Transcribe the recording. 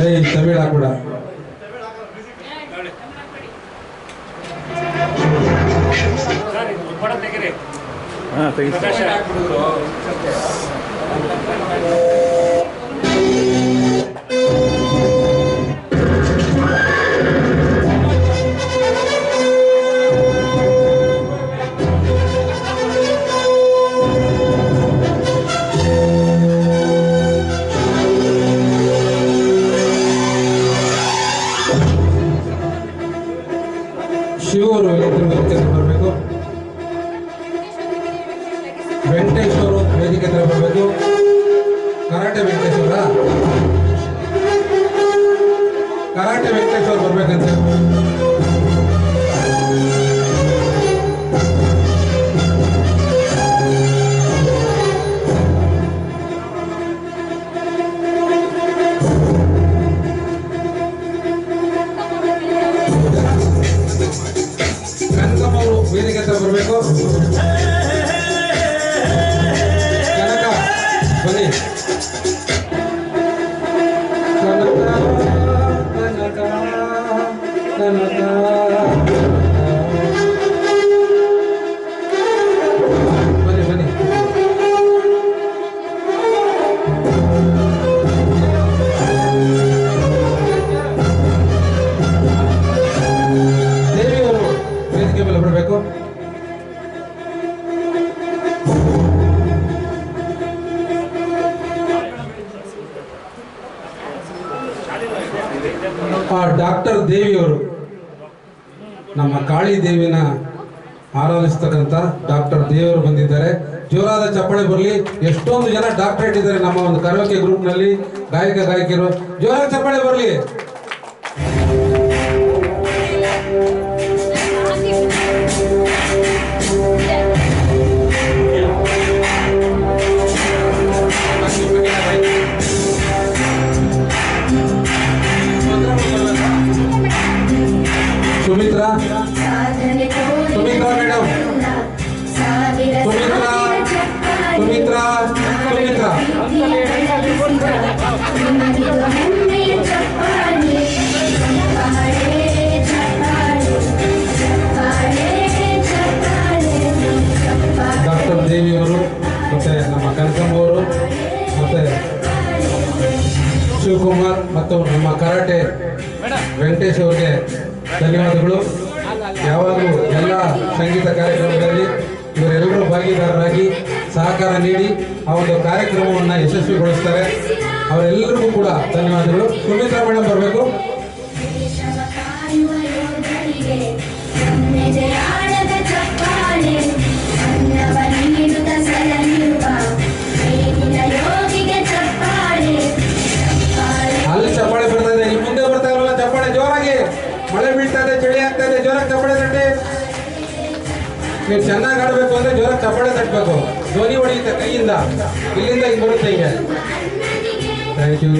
ಏಯ್ ತಮಿಳ್ ಹಾಕ್ಬಿಡ. ಶಿವರು ಬರಬೇಕು. ವೆಂಕಟೇಶ್ವರು ವೇದಿಕೆ ಹತ್ರ ಬರಬೇಕು. ಕರಾಟೆ ವೆಂಕಟೇಶ್ವರ ಬರ್ಬೇಕಂತ. ಕನಕಮ್ಮವರು ವೇದಿಕೆ ಹತ್ರ ಬರಬೇಕು. ಕನಕ ಬನ್ನಿ. ಬನ್ನಿ ಬನ್ನಿ. ದೇವಿಯವರು ವೇದಿಕೆ ಮೇಲೆ ಬರಬೇಕು. ಡಾಕ್ಟರ್ ದೇವಿಯವರು ನಮ್ಮ ಕಾಳಿ ದೇವಿನ ಆರಾಧಿಸ್ತಕ್ಕಂಥ ಡಾಕ್ಟರ್ ದೇವಿಯವರು ಬಂದಿದ್ದಾರೆ. ಜೋರಾದ ಚಪ್ಪಾಳೆ ಬರಲಿ. ಎಷ್ಟೊಂದು ಜನ ಡಾಕ್ಟರೇಟ್ ಇದ್ದಾರೆ ನಮ್ಮ ಒಂದು ಕರೋಕೆ ಗ್ರೂಪ್ ನಲ್ಲಿ, ಗಾಯಕಿಯರು. ಜೋರಾದ ಚಪ್ಪಾಳೆ ಬರಲಿ. ಸುಮಿತ್ರಾ ಮೇಡಮ್, ಸುಮಿತ್ರಾ ಡಾಕ್ಟರ್ ದೇವಿಯವರು ಮತ್ತೆ ನಮ್ಮ ಕನಕಮ್ಮವರು ಮತ್ತೆ ಶಿವಕುಮಾರ್ ಮತ್ತು ನಮ್ಮ ಕರಾಟೆ ವೆಂಕಟೇಶ್ ಅವರಿಗೆ ಧನ್ಯವಾದಗಳು. ಯಾವಾಗಲೂ ಎಲ್ಲ ಸಂಗೀತ ಕಾರ್ಯಕ್ರಮಗಳಲ್ಲಿ ಇವರೆಲ್ಲರೂ ಭಾಗಿದಾರರಾಗಿ ಸಹಕಾರ ನೀಡಿ ಆ ಒಂದು ಕಾರ್ಯಕ್ರಮವನ್ನು ಯಶಸ್ವಿಗೊಳಿಸ್ತಾರೆ. ಅವರೆಲ್ಲರಿಗೂ ಕೂಡ ಧನ್ಯವಾದಗಳು. ಸುಮಿತ್ರಾ ಮೇಡಮ್ ಬರಬೇಕು. ಅಲ್ಲಿ ಚಪ್ಪಾಳೆ ಬರ್ತಾ ಇದೆ, ನಿಮ್ಮ ಮುಂದೆ ಬರ್ತಾ ಇರಲ್ಲ ಚಪ್ಪಾಳೆ ಜೋರಾಗಿ. ಮಳೆ ಬೀಳ್ತಾ ಇದೆ, ಚಳಿ ಆಗ್ತಾ ಇದೆ, ಜೋರಾಗಿ ಚಪ್ಪಾಳೆ ತಟ್ಟಿ. ನೀವು ಚೆನ್ನಾಗಿ ಆಡಬೇಕು ಅಂದ್ರೆ ಜೋರಾಗಿ ಚಪ್ಪಾಳೆ ತಟ್ಟಬೇಕು. ಧ್ವನಿ ಹೊಡೆಯುತ್ತೆ ಕೈಯಿಂದ, ಇಲ್ಲಿಂದ ಹಿಂಗೆ ಬರುತ್ತೆ ಹಿಂಗೆ. Thank you.